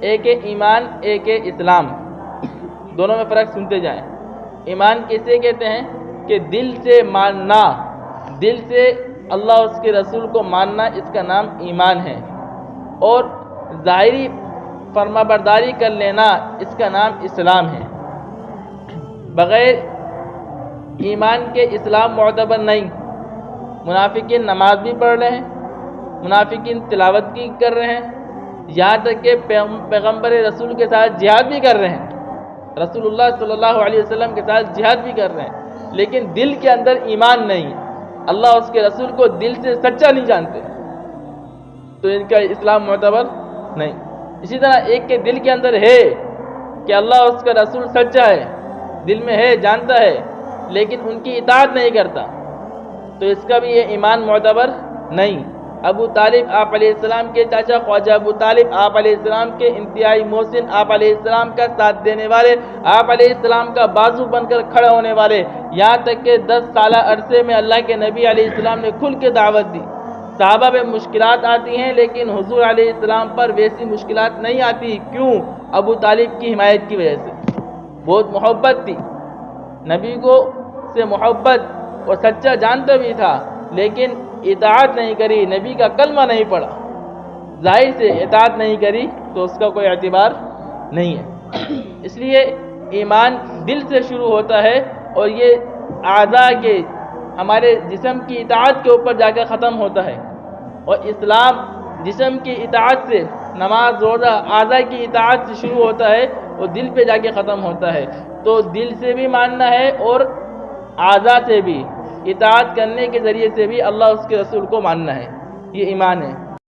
ایک ہے ایمان، ایک ہے اسلام، دونوں میں فرق سنتے جائیں۔ ایمان کسے کہتے ہیں کہ دل سے ماننا، دل سے اللہ اس کے رسول کو ماننا، اس کا نام ایمان ہے، اور ظاہری فرما برداری کر لینا، اس کا نام اسلام ہے۔ بغیر ایمان کے اسلام معتبر نہیں۔ منافقین نماز بھی پڑھ رہے ہیں، منافقین تلاوت بھی کر رہے ہیں، یہاں تک کہ پیغمبر رسول کے ساتھ جہاد بھی کر رہے ہیں، رسول اللہ صلی اللہ علیہ وسلم کے ساتھ جہاد بھی کر رہے ہیں، لیکن دل کے اندر ایمان نہیں ہے، اللہ اس کے رسول کو دل سے سچا نہیں جانتے، تو ان کا اسلام معتبر نہیں۔ اسی طرح ایک کے دل کے اندر ہے کہ اللہ اس کا رسول سچا ہے، دل میں ہے، جانتا ہے، لیکن ان کی اطاعت نہیں کرتا، تو اس کا بھی یہ ایمان معتبر نہیں۔ ابو طالب آپ علیہ السلام کے چاچا خواجہ ابو طالب آپ علیہ السلام کے انتہائی محسن، آپ علیہ السلام کا ساتھ دینے والے، آپ علیہ السلام کا بازو بن کر کھڑے ہونے والے، یہاں تک کہ 10 سالہ عرصے میں اللہ کے نبی علیہ السلام نے کھل کے دعوت دی۔ صحابہ میں مشکلات آتی ہیں، لیکن حضور علیہ السلام پر ویسی مشکلات نہیں آتی۔ کیوں؟ ابو طالب کی حمایت کی وجہ سے، بہت محبت تھی نبی کو سے محبت، اور سچا جانتا بھی تھا، لیکن اطاعت نہیں کری، نبی کا کلمہ نہیں پڑھا، ظاہر سے اطاعت نہیں کری، تو اس کا کوئی اعتبار نہیں ہے۔ اس لیے ایمان دل سے شروع ہوتا ہے، اور یہ اعضاء کے، ہمارے جسم کی اطاعت کے اوپر جا کے ختم ہوتا ہے، اور اسلام جسم کی اطاعت سے، نماز روزہ اعضاء کی اطاعت سے شروع ہوتا ہے اور دل پہ جا کے ختم ہوتا ہے۔ تو دل سے بھی ماننا ہے اور اعضاء سے بھی، اطاعت کرنے کے ذریعے سے بھی اللہ اس کے رسول کو ماننا ہے، یہ ایمان ہے۔